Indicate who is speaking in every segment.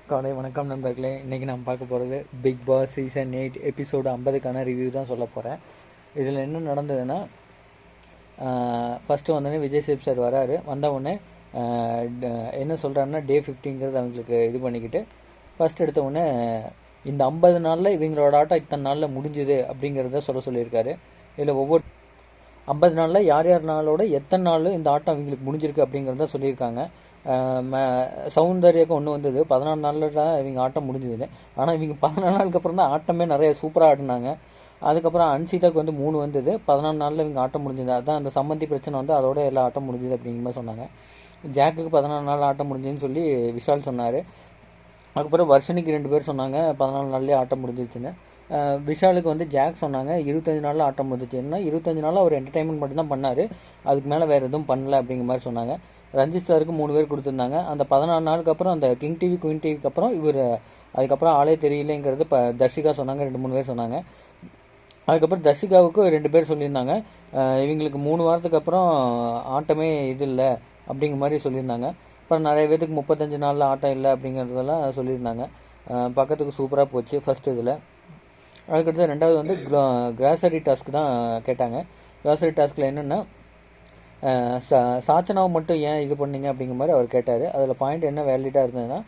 Speaker 1: காலை வணக்கம் நண்பர்களே. இன்றைக்கி நான் பார்க்க போகிறது பிக் பாஸ் சீசன் 8 எபிசோடு 50க்கான ரிவ்யூ தான் சொல்ல போகிறேன். இதில் என்ன நடந்ததுன்னா, ஃபஸ்ட்டு வந்தோடனே விஜய் சேப் சார் வராரு. வந்தவுடனே என்ன சொல்கிறாருன்னா, டே 50ங்கிறது அவங்களுக்கு இது பண்ணிக்கிட்டு ஃபஸ்ட் எடுத்த உடனே இந்த 50 நாளில் இவங்களோட ஆட்டம் இத்தனை நாளில் முடிஞ்சுது அப்படிங்கிறத சொல்லியிருக்காரு. இதில் ஒவ்வொரு 50 நாளில் யார் யார் நாளோட எத்தனை நாள் இந்த ஆட்டம் இவங்களுக்கு முடிஞ்சிருக்கு அப்படிங்கிறத சொல்லியிருக்காங்க. சௌந்தர்யாவுக்கு ஒன்று வந்தது 14 நாளில் தான் இவங்க ஆட்டம் முடிஞ்சது. ஆனால் இவங்க 14 நாளுக்கு அப்புறம் தான் ஆட்டமே நிறைய சூப்பராக ஆடினாங்க. அதுக்கப்புறம் அன்சிதாவுக்கு வந்து 3 வந்தது. 14 நாளில் இவங்க ஆட்டம் முடிஞ்சது. அதுதான் அந்த சம்மந்தி பிரச்சனை வந்து அதோட எல்லா ஆட்டம் முடிஞ்சது அப்படிங்கிற மாதிரி சொன்னாங்க. ஜாக்குக்கு 14 நாள் ஆட்டம் முடிஞ்சுன்னு சொல்லி விஷால் சொன்னார். அதுக்கப்புறம் வர்ஷினிக்கு 2 பேர் சொன்னாங்க 14 நாள்லேயே ஆட்டம் முடிஞ்சிச்சுன்னு. விஷாலுக்கு வந்து ஜாக் சொன்னாங்க 25 நாளில் ஆட்டம் முடிஞ்சிச்சு. ஏன்னா 25 நாளில் அவர் என்டர்டைன்மெண்ட் மட்டும்தான் பண்ணார், அதுக்கு மேலே வேறு எதுவும் பண்ணல அப்படிங்கிற மாதிரி சொன்னாங்க. ரஞ்சித் சாருக்கு 3 பேர் கொடுத்துருந்தாங்க. அந்த 14 நாளுக்கு அப்புறம் அந்த கிங் டிவி குயின் டிவிக்கு அப்புறம் இவர் அதுக்கப்புறம் ஆளே தெரியலைங்கிறது தர்ஷிகா சொன்னாங்க. 2-3 பேர் சொன்னாங்க. அதுக்கப்புறம் தர்ஷிகாவுக்கு 2 பேர் சொல்லியிருந்தாங்க இவங்களுக்கு 3 வாரத்துக்கு அப்புறம் ஆட்டமே இது இல்லை அப்படிங்கிற மாதிரி சொல்லியிருந்தாங்க. அப்புறம் நிறைய பேருக்கு 35 நாளில் ஆட்டம் இல்லை அப்படிங்கிறதெல்லாம் சொல்லியிருந்தாங்க. பக்கத்துக்கு சூப்பராக போச்சு ஃபஸ்ட் இதில். அதுக்கடுத்து ரெண்டாவது வந்து கிராசரி டாஸ்க் தான் கேட்டாங்க. கிராசரி டாஸ்கில் என்னென்னா, சாச்சனாவை மட்டும் ஏன் இது பண்ணீங்க அப்படிங்கிற மாதிரி அவர் கேட்டார். அதில் பாயிண்ட் என்ன வேலிடாக இருந்ததுன்னா,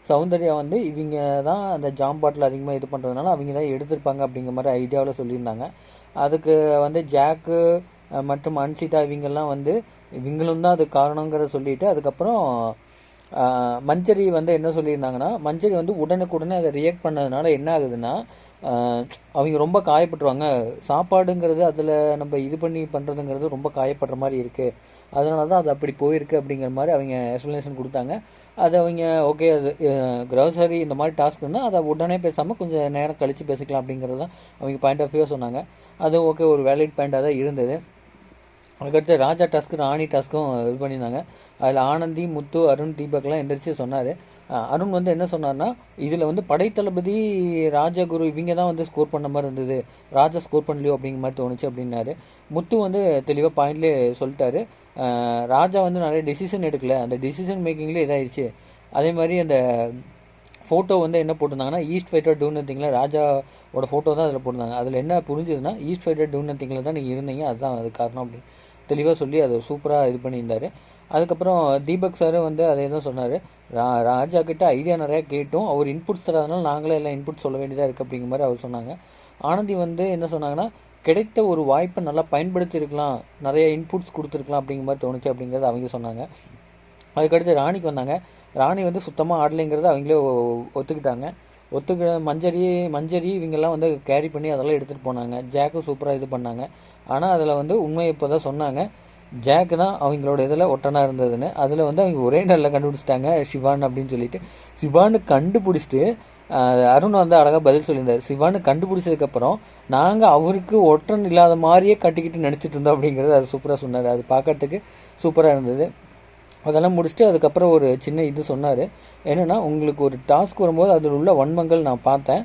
Speaker 1: சௌந்தர்யா வந்து இவங்க தான் அந்த ஜாம் பாட்டில் அதிகமாக இது பண்ணுறதுனால அவங்க தான் எடுத்திருப்பாங்க அப்படிங்கிற மாதிரி ஐடியாவில் சொல்லியிருந்தாங்க. அதுக்கு வந்து ஜாக்கு மற்றும் அன்சிதா இவங்கெல்லாம் வந்து இவங்களும் தான் அது காரணங்கிறத சொல்லிட்டு, அதுக்கப்புறம் மஞ்சரி வந்து என்ன சொல்லியிருந்தாங்கன்னா, மஞ்சரி வந்து உடனுக்குடனே அதை ரியாக்ட் பண்ணதுனால என்ன ஆகுதுன்னா, அவங்க ரொம்ப காயப்பட்டுருவாங்க. சாப்பாடுங்கிறது அதில் நம்ம இது பண்ணி பண்ணுறதுங்கிறது ரொம்ப காயப்படுற மாதிரி இருக்குது, அதனால தான் அது அப்படி போயிருக்கு அப்படிங்கிற மாதிரி அவங்க எக்ஸ்ப்ளனேஷன் கொடுத்தாங்க. அது அவங்க ஓகே, அது க்ரோசரி இந்த மாதிரி டாஸ்க் இருந்தால் அதை உடனே பேசாமல் கொஞ்சம் நேரம் கழித்து பேசிக்கலாம் அப்படிங்கிறது தான் அவங்க பாயிண்ட் ஆஃப் வியூ சொன்னாங்க. அது ஓகே, ஒரு வேலிட் பாயிண்டாக தான் இருந்தது. அதுக்கடுத்து ராஜா டாஸ்க்கு ராணி டாஸ்க்கும் இது பண்ணியிருந்தாங்க. அதில் ஆனந்தி, முத்து, அருண், தீபக்லாம் எந்திரிச்சு சொன்னார். அருண் வந்து என்ன சொன்னார்னா, இதில் வந்து படைத்தளபதி, ராஜகுரு இவங்க தான் வந்து ஸ்கோர் பண்ண மாதிரி இருந்தது, ராஜா ஸ்கோர் பண்ணலையோ அப்படிங்கிற மாதிரி தோணுச்சு அப்படின்னாரு. முத்து வந்து தெளிவாக பாயிண்ட்லேயே சொல்லிட்டாரு, ராஜா வந்து நிறைய டெசிஷன் எடுக்கல, அந்த டெசிஷன் மேக்கிங்லேயே இதாகிடுச்சு. அதே மாதிரி அந்த ஃபோட்டோ வந்து என்ன போட்டிருந்தாங்கன்னா, ஈஸ்ட் ஃபைட்டர் டூ நத்திங்கில் ராஜாவோட ஃபோட்டோ தான் அதில் போட்டிருந்தாங்க. அதில் என்ன புரிஞ்சுதுன்னா, ஈஸ்ட் ஃபைட்டர் டூ நத்திங்கில் தான் நீங்கள் இருந்தீங்க, அதுதான் அது காரணம் அப்படின்னு தெளிவாக சொல்லி அதை சூப்பராக இது பண்ணியிருந்தார். அதுக்கப்புறம் தீபக் சார் வந்து அதே தான் சொன்னார், ராஜா கிட்ட ஐடியா நிறையா கேட்டோம், அவர் இன்புட்ஸ் தராதனால நாங்களே எல்லாம் இன்புட் சொல்ல வேண்டியதாக இருக்குது அப்படிங்கிற மாதிரி அவர் சொன்னாங்க. ஆனந்தி வந்து என்ன சொன்னாங்கன்னா, கிடைத்த ஒரு வாய்ப்பை நல்லா பயன்படுத்தியிருக்கலாம், நிறைய இன்புட்ஸ் கொடுத்துருக்கலாம் அப்படிங்கிற மாதிரி தோணுச்சு அப்படிங்கிறது அவங்க சொன்னாங்க. அதுக்கடுத்து ராணிக்கு வந்தாங்க. ராணி வந்து சுத்தமாக ஆடலைங்கிறத அவங்களே ஒத்துக்கிட்டாங்க. மஞ்சரி இவங்கெல்லாம் வந்து கேரி பண்ணி அதெல்லாம் எடுத்துகிட்டு போனாங்க. ஜாக்கும் சூப்பராக இது பண்ணாங்க. ஆனால் அதில் வந்து உண்மை இப்போ தான் சொன்னாங்க, ஜாக்கு தான் அவங்களோட இதில் ஒட்டனாக இருந்ததுன்னு. அதில் வந்து அவங்க ஒரே நாளில் கண்டுபிடிச்சிட்டாங்க சிவான் அப்படின்னு சொல்லிட்டு. சிவான்னு கண்டுபிடிச்சிட்டு அருண் வந்து அழகாக பதில் சொல்லியிருந்தார். சிவான்னு கண்டுபிடிச்சதுக்கப்புறம் நாங்கள் அவருக்கு ஒட்டன் இல்லாத மாதிரியே கட்டிக்கிட்டு நடிச்சிட்டு இருந்தோம் அப்படிங்கிறது அது சூப்பராக சொன்னார். அது பார்க்கறதுக்கு சூப்பராக இருந்தது. அதெல்லாம் முடிச்சுட்டு அதுக்கப்புறம் ஒரு சின்ன இது சொன்னார். என்னென்னா, உங்களுக்கு ஒரு டாஸ்க் வரும்போது அதில் உள்ள வன்மங்கள் நான் பார்த்தேன்,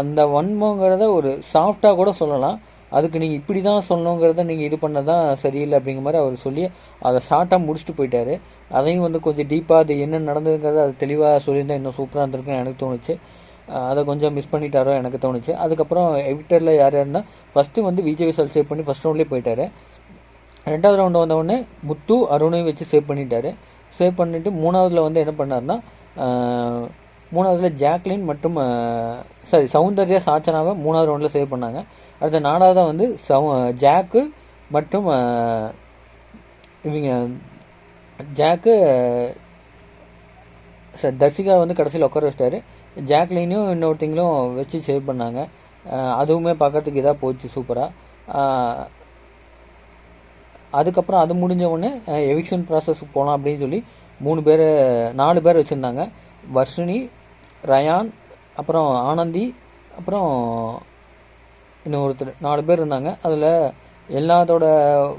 Speaker 1: அந்த வன்மங்கிறத ஒரு சாஃப்டாக கூட சொல்லலாம், அதுக்கு நீங்கள் இப்படி தான் சொல்லணுங்கிறத நீங்கள் இது பண்ண தான் சரியில்லை அப்படிங்கிற மாதிரி அவர் சொல்லி அதை ஷார்ட்டாக முடிச்சுட்டு போயிட்டார். அதையும் வந்து கொஞ்சம் டீப்பாக அது என்ன நடந்ததுங்கிறத அது தெளிவாக சொல்லியிருந்தால் இன்னும் சூப்பராக இருந்திருக்குன்னு எனக்கு தோணுச்சு. அதை கொஞ்சம் மிஸ் பண்ணிட்டாரோ எனக்கு தோணுச்சு. அதுக்கப்புறம் எவிக்டரில் யார் யாருன்னா, ஃபஸ்ட்டு வந்து விஜய் விஷால் சேவ் பண்ணி ஃபஸ்ட் ரவுண்ட்லேயே போயிட்டார். ரெண்டாவது ரவுண்டு வந்தவுடனே முத்து அருணையும் வச்சு சேவ் பண்ணிட்டார். சேவ் பண்ணிவிட்டு மூணாவதில் வந்து என்ன பண்ணார்னா, மூணாவதில் ஜாக்லின் மற்றும் சௌந்தர்யா சாச்சனாவை மூணாவது ரவுண்டில் சேவ் பண்ணாங்க. அடுத்த நாலாவதாக வந்து ஜாக்கு மற்றும் இவங்க ஜாக்கு தர்ஷிகா வந்து கடைசியில் உட்கார வச்சிட்டாரு. ஜாக்லினையும் இன்னொருத்தங்களும் வச்சு சேவ் பண்ணாங்க. அதுவுமே பார்க்கறதுக்கு இதாக போச்சு சூப்பராக. அதுக்கப்புறம் அது முடிஞ்ச உடனே எவிக்ஷன் ப்ராசஸ்க்கு போகலாம் அப்படின்னு சொல்லி 4 பேர் வச்சுருந்தாங்க. வர்ஷினி, ரயான், அப்புறம் ஆனந்தி, அப்புறம் இன்னொருத்தர் 4 பேர் இருந்தாங்க. அதில் எல்லாத்தோட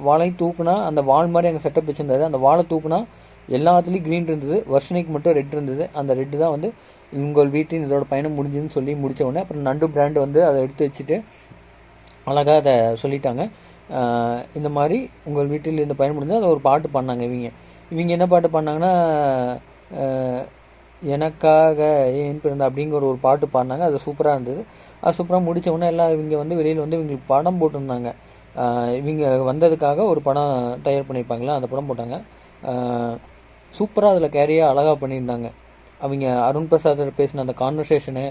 Speaker 1: வாழையும் தூக்குனா, அந்த வால் மாதிரி அங்கே செட்டப் வச்சுருந்தாரு, அந்த வாழை தூக்குனா எல்லாத்துலேயும் க்ரீன் இருந்தது, வர்ஷினிக்கு மட்டும் ரெட் இருந்தது. அந்த ரெட்டு தான் வந்து உங்கள் வீட்டின் இதோட பயணம் முடிஞ்சுன்னு சொல்லி முடித்த உடனே அப்புறம் நண்டு பிராண்டு வந்து அதை எடுத்து வச்சுட்டு அழகாக அதை சொல்லிட்டாங்க. இந்த மாதிரி உங்கள் வீட்டில் இந்த பயன் முடிஞ்சால் அதை ஒரு பாட்டு பாடினாங்க. இவங்க என்ன பாட்டு பாடினாங்கன்னா, எனக்காக ஏன் பிறந்த அப்படிங்கிற ஒரு பாட்டு பாடினாங்க. அது சூப்பராக இருந்தது. அது சூப்பராக முடிச்ச உடனே எல்லாம் இவங்க வந்து வெளியில் வந்து இவங்களுக்கு படம் போட்டிருந்தாங்க. இவங்க வந்ததுக்காக ஒரு படம் தயார் பண்ணியிருப்பாங்களா, அந்த படம் போட்டாங்க. சூப்பராக அதில் கேரியாக அழகாக பண்ணியிருந்தாங்க. அவங்க அருண் பிரசாத் பேசின அந்த கான்வர்சேஷனு,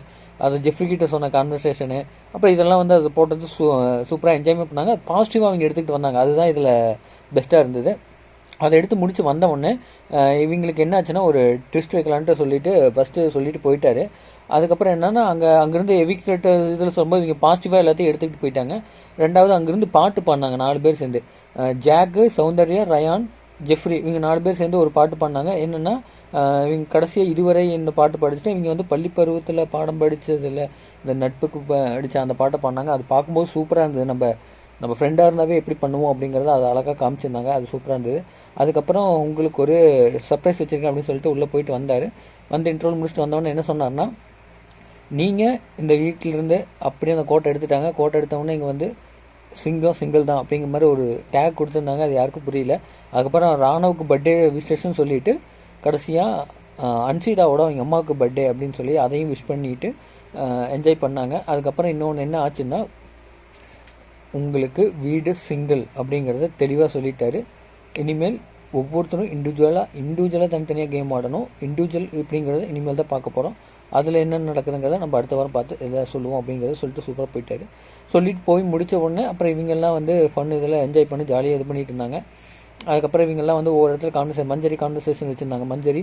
Speaker 1: அது ஜெஃப்ரி கிட்ட சொன்ன கான்வர்சேஷனு, அப்புறம் இதெல்லாம் வந்து அது போட்டது சூப்பராக என்ஜாய்மெண்ட் பண்ணாங்க. பாசிட்டிவாக அவங்க எடுத்துக்கிட்டு வந்தாங்க. அதுதான் இதில் பெஸ்ட்டாக இருந்தது. அதை எடுத்து முடிச்சு வந்த உடனே இவங்களுக்கு என்ன ஆச்சுன்னா, ஒரு ட்விஸ்ட் வைக்கலான்ட்டு சொல்லிட்டு ஃபஸ்ட்டு சொல்லிட்டு போயிட்டாரு. அதுக்கப்புறம் என்னன்னா, அங்கேருந்து எவிக்ட் இதில் சொல்லும்போது இவங்க பாசிட்டிவாக எல்லாத்தையும் எடுத்துக்கிட்டு போயிட்டாங்க. ரெண்டாவது அங்கேருந்து பாட்டு பாடினாங்க 4 பேர் சேர்ந்து. ஜாக்கு, சௌந்தர்யா, ரயான், ஜெஃப்ரி, இவங்க 4 பேர் சேர்ந்து ஒரு பாட்டு பாடினாங்க. என்னென்னா, இவங்க கடைசியாக இதுவரை இந்த பாட்டு படிச்சுட்டு இவங்க வந்து பள்ளி பருவத்தில் பாடம் படித்ததில்ல, இந்த நட்புக்கு படித்த அந்த பாட்டை பாடினாங்க. அது பார்க்கும்போது சூப்பராக இருந்தது. நம்ம ஃப்ரெண்டாக இருந்தாவே எப்படி பண்ணுவோம் அப்படிங்கிறத அது அழகாக காமிச்சிருந்தாங்க. அது சூப்பராக இருந்தது. அதுக்கப்புறம் உங்களுக்கு ஒரு சர்ப்ரைஸ் வச்சுருக்கேன் அப்படின்னு சொல்லிட்டு உள்ளே போயிட்டு வந்தார். வந்து இன்ட்ரோல் முடிச்சுட்டு வந்தவொடனே என்ன சொன்னார்னா, நீங்கள் இந்த வீட்டிலேருந்து அப்படியே அந்த கோட்டை எடுத்துட்டாங்க. கோட்டை எடுத்தவொடனே இங்கே வந்து சிங்கிள் தான் அப்படிங்கிற மாதிரி ஒரு டேக் கொடுத்துருந்தாங்க. அது யாருக்கும் புரியல. அதுக்கப்புறம் ராணவுக்கு பர்த்டே விஷஸ்ன்னு சொல்லிட்டு கடைசியாக அன்சிதாவோட அவங்க அம்மாவுக்கு பர்த்டே அப்படின்னு சொல்லி அதையும் விஷ் பண்ணிட்டு என்ஜாய் பண்ணாங்க. அதுக்கப்புறம் இன்னொன்று என்ன ஆச்சுன்னா, உங்களுக்கு வீடு சிங்கிள் அப்படிங்கிறத தெளிவாக சொல்லிட்டாரு. இனிமேல் ஒவ்வொருத்தரும் இண்டிவிஜுவலாக தனித்தனியாக கேம் ஆடணும். இண்டிவிஜுவல் இப்படிங்கிறத இனிமேல் தான் பார்க்க போகிறோம். அதில் என்னென்ன நடக்குதுங்கிறத நம்ம அடுத்த வாரம் பார்த்து எதாவது சொல்லுவோம் அப்படிங்கிறத சொல்லிட்டு சூப்பராக போயிட்டாரு. சொல்லிட்டு போய் முடித்த உடனே அப்புறம் இவங்கெல்லாம் வந்து ஃபன் இதில் என்ஜாய் பண்ணி ஜாலியாக இது பண்ணிட்டு இருந்தாங்க. அதுக்கப்புறம் இவங்கெல்லாம் வந்து ஒவ்வொரு இடத்துல மஞ்சரி கான்வர்சேஷன் வச்சுருந்தாங்க. மஞ்சரி,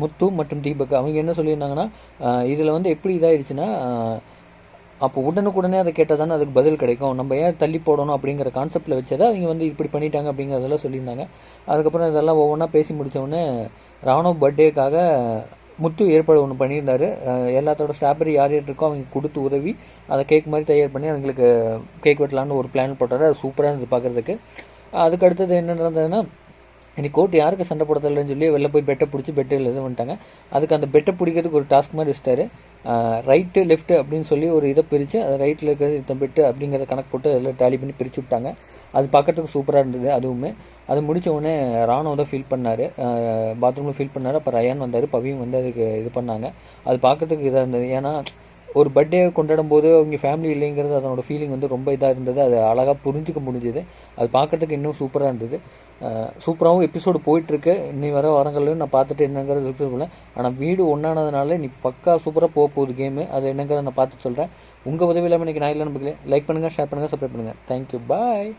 Speaker 1: முத்து மற்றும் தீபக் அவங்க என்ன சொல்லியிருந்தாங்கன்னா, இதில் வந்து எப்படி இதாகிடுச்சுன்னா, அப்போ உடனுக்குடனே அதை கேட்டால் தானே அதுக்கு பதில் கிடைக்கும், நம்ம ஏன் தள்ளி போடணும் அப்படிங்கிற கான்செப்டில் வச்சதை அவங்க வந்து இப்படி பண்ணிட்டாங்க அப்படிங்கிறதெல்லாம் சொல்லியிருந்தாங்க. அதுக்கப்புறம் இதெல்லாம் ஒவ்வொன்றா பேசி முடித்தவொடனே ராணுவ பர்த்டேக்காக முத்து ஏற்பாடு ஒன்று பண்ணியிருந்தாரு. எல்லாத்தோட ஸ்ட்ராபெரி யார் இருக்கோ அவங்க கொடுத்து உதவி அதை கேக் மாதிரி தயார் பண்ணி அவங்களுக்கு கேக் வெட்டலான்னு ஒரு பிளான் போட்டார். அது சூப்பராக இருந்தது பார்க்குறதுக்கு. அதுக்கு அடுத்தது என்ன நடந்ததுன்னா, இன்னைக்கு கோர்ட் யாருக்கு சண்டை போடுறதில்லன்னு சொல்லி வெளில போய் பெட்டை பிடிச்சி பெட்டில் இது பண்ணிட்டாங்க. அதுக்கு அந்த பெட்டை பிடிக்கிறதுக்கு ஒரு டாஸ்க் மாதிரி வச்சுட்டாரு. ரைட்டு லெஃப்ட்டு அப்படின்னு சொல்லி ஒரு இதை பிரித்து அது ரைட்டில் இருக்கிறது இத்தனை பெட்டு அப்படிங்கிற கணக்கு போட்டு அதில் டேலி பண்ணி பிரித்து விட்டாங்க. அது பார்க்கறதுக்கு சூப்பராக இருந்தது. அதுவுமே அது முடித்த உடனே ராணுவ தான் ஃபீல் பண்ணார், பாத்ரூமில் ஃபீல் பண்ணார். அப்போ ரயான் வந்தார், பவியும் வந்து அதுக்கு இது பண்ணாங்க. அது பார்க்கறதுக்கு இதாக இருந்தது. ஏன்னா ஒரு பர்த்டே கொண்டாடும் போது அவங்க ஃபேமிலி இல்லைங்கிறது அதனோட ஃபீலிங் வந்து ரொம்ப இதாக இருந்தது. அது அழகாக புரிஞ்சிக்க முடிஞ்சுது. அது பார்க்கறதுக்கு இன்னும் சூப்பராக இருந்தது. சூப்பராகவும் எபிசோடு போயிட்டுருக்கு. இன்னி வர வாரங்கள்லையும் நான் பார்த்துட்டு என்னங்கிறது சொல்ல. ஆனால் வீடு ஒன்றானதுனால நீ பக்கா சூப்பராக போகுது கேமு. அது என்னங்கிறத நான் பார்த்துட்டு சொல்கிறேன். உங்கள் உதவி இல்லாமல் இன்றைக்கி நான் இல்லை நம்பிக்கல. லைக் பண்ணுங்கள், ஷேர் பண்ணுங்கள், சப்ஸ்கிரைப் பண்ணுங்கள். தேங்க்யூ, பாய்.